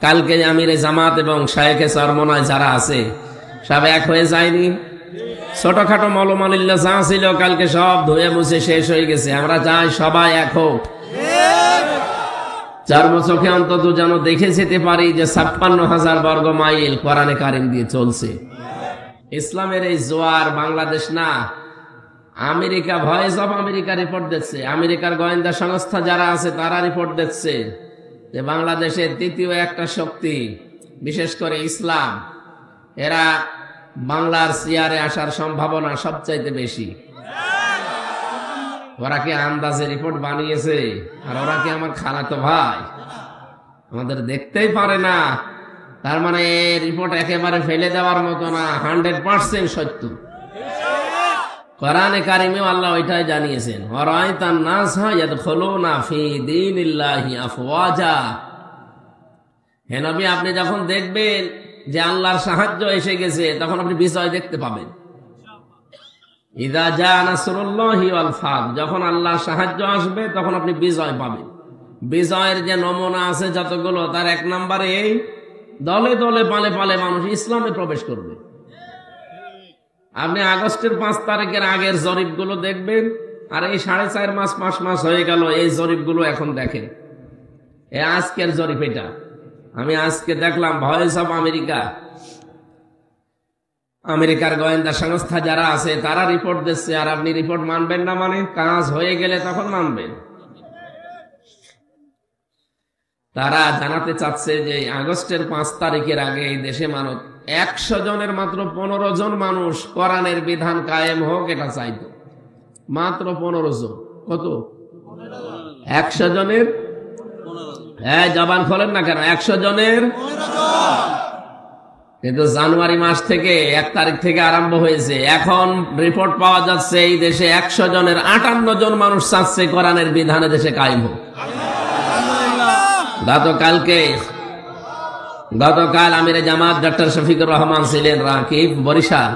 কালকে আমিরে জামাত এবং শায়েখে চরমনায় যারা আছে সব এক হয়ে যায়নি? ছোটখাটো মলমালিল্য যা ছিল কালকে সব ধুয়ে মুছে শেষ হয়ে গেছে। আমরা চাই সবাই এক হোক, চর্ম চোখে অন্তত যেন দেখে যেতে পারি যে ৫৬,০০০ বর্গ মাইল কোরআনে কারিম দিয়ে চলছে। ইসলামের এই জোয়ার বাংলাদেশ না, America, voice of America report দিচ্ছে, আমেরিকার গোয়েন্দা সংস্থা যারা আছে তারা রিপোর্ট দিচ্ছে যে বাংলাদেশের তৃতীয় একটা শক্তি, বিশেষ করে ইসলাম, এরা বাংলার চেয়ারে আসার সম্ভাবনা সবচাইতে বেশি। ওরা কি আন্দাজে রিপোর্ট বানিয়েছে? আর ওরা কি আমার খালাতো ভাই? আমাদের দেখতেই পারে না। তার মানে রিপোর্ট একেবারে ফেলে দেওয়ার মতো না, 100% সত্য। কোরআনে কারিমেও আল্লাহ ওইটাই জানিয়েছেন, ওয়ারাইতান নাসা ইয়াদখুলুনা ফি দীনিল্লাহি আফওয়াজা। হে নবী, আপনি যখন দেখবেন যে আল্লাহর সাহায্য এসে গেছে, তখন আপনি বিজয় দেখতে পাবেন। ইযা জা নাসরুল্লাহি ওয়াল ফাত, যখন আল্লাহর সাহায্য আসবে তখন আপনি বিজয় পাবেন। বিজয়ের যে নমুনা আছে যতগুলো, তার এক নম্বরে এই, দলে দলে পালে পালে মানুষ ইসলামে প্রবেশ করবে। আপনি আগস্টের 5 তারিখের আগের জরিপগুলো দেখবেন, আর এই 4.5 মাস 5 মাস হয়ে গেল এই জরিপগুলো এখন দেখেন। এই আজকের জরিপ, এটা আমি আজকে দেখলাম, ভয়েস অফ আমেরিকা, আমেরিকার গোয়েন্দা সংস্থা যারা আছে তারা রিপোর্ট দিচ্ছে। আর আপনি রিপোর্ট মানবেন না? মানে কাজ হয়ে গেলে তখন মানবেন। তারা জানাতে চাচ্ছে যে আগস্টের 5 তারিখের আগে এই দেশে মানব 100 জনের মাত্র 15 জন মানুষ কোরআনের বিধান কায়েম হোক এটা চাইতো। মাত্র 15 জন। কত? 100 জনের? হ্যাঁ, জবান খোলেন না কেন? 100 জনের। কিন্তু জানুয়ারি মাস থেকে 1 তারিখ থেকে আরম্ভ হয়েছে। এখন রিপোর্ট পাওয়া যাচ্ছে এই দেশে 100 জনের 58 জন মানুষ চাচ্ছে কোরআনের বিধানে দেশে কায়েম হোক। গতকাল আমিরে জামাত ডক্টর শফিকুর রহমান ছিলেন রাকিব, বরিশাল,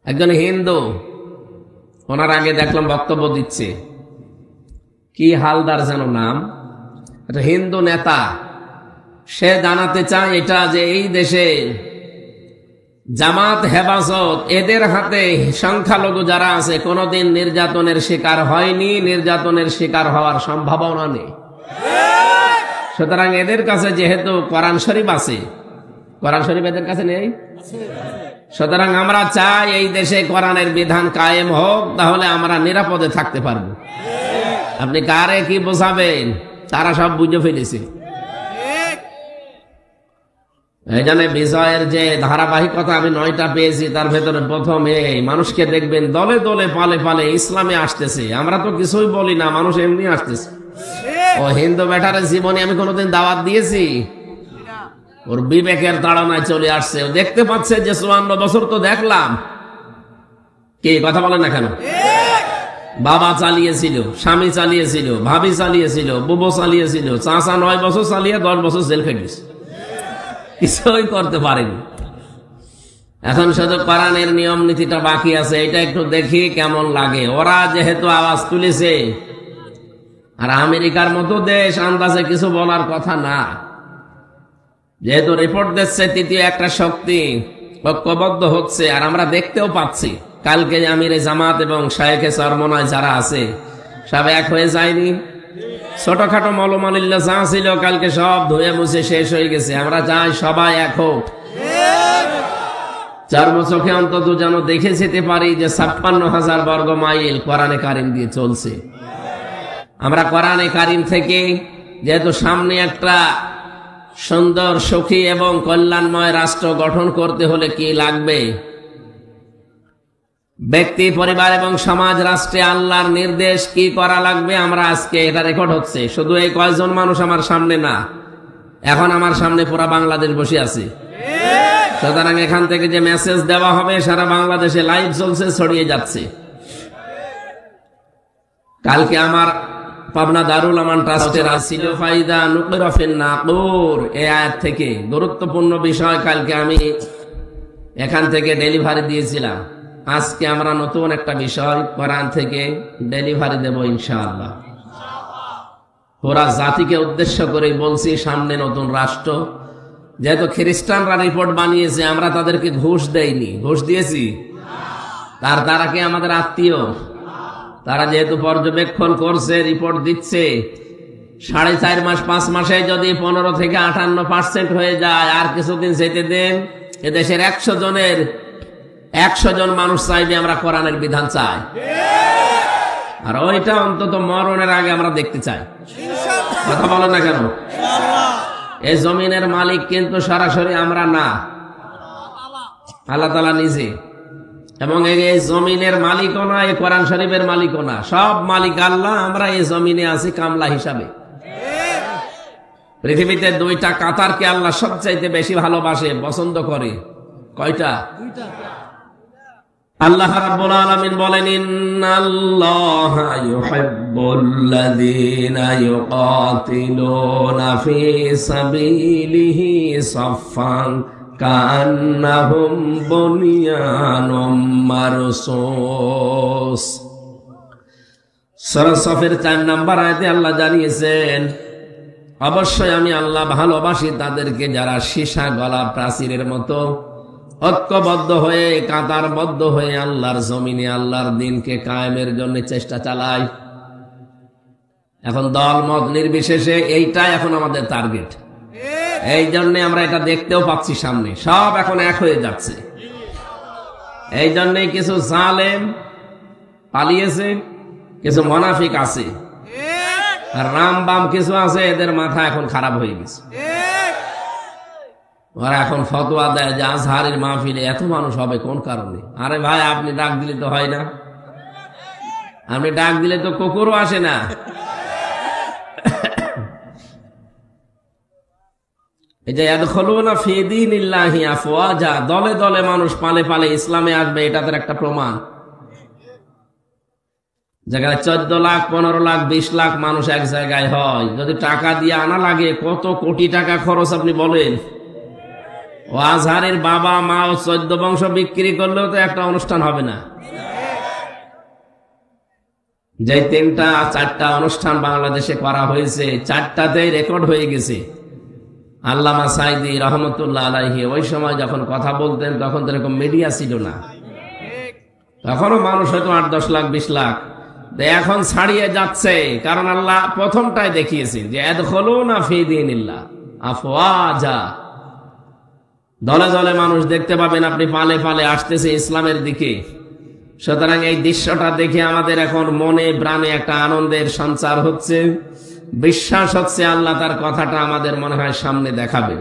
একজন হিন্দু। ওনার আগে দেখলাম বক্তব্য দিচ্ছে, কি হালদার যেন নাম, একটা হিন্দু নেতা। সে জানাতে চায় এটা যে এই দেশে জামাত, হেফাজত, এদের হাতে সংখ্যালঘু যারা আছে কোনোদিন নির্যাতনের শিকার হয়নি, নির্যাতনের শিকার হওয়ার সম্ভাবনা নেই। সুতরাং এদের কাছে যেহেতু কোরআন শরীফ আছে, কোরআন শরীফ এদের কাছে নেই, সুতরাং আমরা চাই এই দেশে কোরআনের বিধান কায়েম হোক, তাহলে আমরা নিরাপদে থাকতে পারবো। আপনি কারে কি বোঝাবেন? তারা সব বুঝে ফেলেছে। এই জন্য বিজয়ের যে ধারাবাহিকতা আমি 9টা পেয়েছি, তার ভেতরে প্রথমে মানুষকে দেখবেন দলে দলে পালে পালে ইসলামে আসতেছে। আমরা তো কিছুই বলি না, মানুষ এমনি আসতেছে। ও হিন্দু বেটারের জীবনে আমি কোনোদিন দাওয়াত দিয়েছি? ওর বিবেকের তাড়নায় চলে আসছে। ও দেখতে পাচ্ছে যে 54 বছর তো দেখলাম। কে কথা বলেন না কেন? বাবা চালিয়েছিল, স্বামী চালিয়েছিল, ভাবি চালিয়েছিল, বুবো চালিয়েছিল, চাচা 9 বছর চালিয়ে 10 বছর জেল খেটেছে, কিছুই করতে পারেনি। এখন শুধু কোরআনের নিয়ম নীতিটা বাকি আছে, এটা একটু দেখি কেমন লাগে। ওরা যেহেতু আওয়াজ তুলেছে, আর আমেরিকার মতো দেশ আন্দাজে কিছু বলার কথা না, যেহেতু রিপোর্ট দিচ্ছে তৃতীয় একটা শক্তি ঐক্যবদ্ধ হচ্ছে, আর আমরা দেখতেও পাচ্ছি কালকে আমিরে জামাত এবং শায়েখে চরমনায় যারা আছে সব এক হয়ে যায়নি? ছোটখাটো মলমালিল্য যা ছিল কালকে সব ধুয়ে মুছে শেষ হয়ে গেছে। আমরা চাই সবাই এক হোক, চর্ম চোখে অন্তত যেন দেখে যেতে পারি যে ৫৬,০০০ বর্গ মাইল কোরআনে কারিম দিয়ে চলছে। আমরা কোরআনে কারিম থেকে, যেহেতু সামনে একটা সুন্দর, সুখী এবং কল্যাণময় রাষ্ট্র গঠন করতে হলে কি লাগবে? ব্যক্তি, পরিবার এবং সমাজ রাষ্ট্রে আল্লাহর নির্দেশ কি করা লাগবে, আমরা আজকে এটা রেকর্ড হচ্ছে। শুধু এই কয়েকজন মানুষ আমার সামনে না, এখন আমার সামনে পুরা বাংলাদেশ বসে আছে। সুতরাং এখান থেকে যে মেসেজ দেওয়া হবে সারা বাংলাদেশে লাইভ চলছে, ছড়িয়ে যাচ্ছে। কালকে আমার পাবনা দারুল আমান ট্রাস্টের আসিল ফাইদা নুকরাফিন নাকুর, এই আয়াত থেকে গুরুত্বপূর্ণ বিষয় কালকে আমি এখান থেকে ডেলিভারি দিয়েছিলাম। আজকে আমরা নতুন একটা বিষয় কোরআন থেকে ডেলিভারি দেব ইনশাআল্লাহ। ওরা জাতিকে উদ্দেশ্য করে বলছি সামনে নতুন রাষ্ট্র, যেহেতু খ্রিস্টানরা রিপোর্ট বানিয়েছে, আমরা তাদেরকে ঘুষ দেইনি। ঘুষ দিয়েছি? তারা কি আমাদের আত্মীয়? তারা যেহেতু পর্যবেক্ষণ করছে, রিপোর্ট দিচ্ছে, 4.5 মাস 5 মাসে যদি 15 থেকে 58% হয়ে যায়, আর কিছুদিন যেতে দেন, এদেশের 100 জনের 100 জন মানুষ চাইবে আমরা কোরআনের বিধান চাই, আর ওইটা অন্তত মরণের আগে আমরা দেখতে চাই। কথা বলেন না কেন? এই জমিনের মালিক কিন্তু সরাসরি আমরা না, আল্লাহ তাআলা নিজে। এবং এই জমিনের মালিকও না, এই কোরআন শরীফের মালিকও না, সব মালিক আল্লাহ। আমরা এই জমিনে আছি কামলা হিসাবে। পৃথিবীতে 2টা কাতারকে আল্লাহ সবচাইতে বেশি ভালোবাসে, পছন্দ করে। কয়টা? আল্লাহ রাব্বুল আলামিন বলেন, ইন্নাল্লাহা ইউহিব্বুল্লাযীনা ইউকাতিলুনা ফী সাবিলিহি সাফফান কান্নাহুম বুনিয়ানুম মারসুস। সূরা সফের 4 নম্বর আয়াতে আল্লাহ জানিয়েছেন, অবশ্যই আমি আল্লাহ ভালোবাসি তাদেরকে যারা সীসা গলা প্রাচীরের মতো ঐক্যবদ্ধ হয়ে, কাতারবদ্ধ হয়ে আল্লাহর জমিনে আল্লাহর দিনকে কায়েমের জন্য চেষ্টা চালায়। এখন দল মত নির্বিশেষে এইটাই এখন আমাদের টার্গেট। এই জন্য আমরা এটা দেখতেও পাচ্ছি সামনে, সব এখন এক হয়ে যাচ্ছে। এই জন্যই কিছু জালেম পালিয়েছে, কিছু মুনাফিক আছে, আর রাম বাম কিছু আছে, এদের মাথা এখন খারাপ হয়ে গেছে। ওরা এখন ফতোয়া দেয় যে আজহারের মাহফিলে এত মানুষ হবে কোন কারণে? আরে ভাই, আপনি ডাক দিলে তো হয় না, আপনি ডাক দিলে তো কুকুরও আসে না। এই যে ইয়াদখুলুনা ফি দীনিল্লাহি আফওয়াজা, দলে দলে মানুষ পালে পালে ইসলামে আসবে, এটা তার একটা প্রমাণ। যেখানে 14 লাখ 15 লাখ 20 লাখ মানুষ এক জায়গায় হয়, যদি টাকা দিয়ে আনা লাগে, কত কোটি টাকা খরচ আপনি বলেন। ও আজহারের বাবা মা ও 14 বংশ বিক্রি করলেও তো একটা অনুষ্ঠান হবে না। যে 3টা 4টা অনুষ্ঠান বাংলাদেশে করা হয়েছে, 4টাতেই রেকর্ড হয়ে গেছে। আল্লামা সাইদি রহমতুল্লাহ আলাইহি ওই সময় যখন কথা বলতেন, তখন তো এরকম মিডিয়া ছিল না, তখনও মানুষ হয়তো 8-10 লাখ 20 লাখ। এখন ছাড়িয়ে যাচ্ছে, কারণ আল্লাহ প্রথমটাই দেখিয়েছেন যে ইয়াদখুলুনা ফি দীনিল্লাহ আফওয়াজা, দলে দলে মানুষ দেখতে পাবেন আপনি, পালে পালে আসতেছে ইসলামের দিকে। সুতরাং এই দৃশ্যটা দেখে আমাদের এখন মনে প্রাণে একটা আনন্দের সঞ্চার হচ্ছে, বিশ্বাস হচ্ছে আল্লাহ তার কথাটা আমাদের মনে হয় সামনে দেখাবে।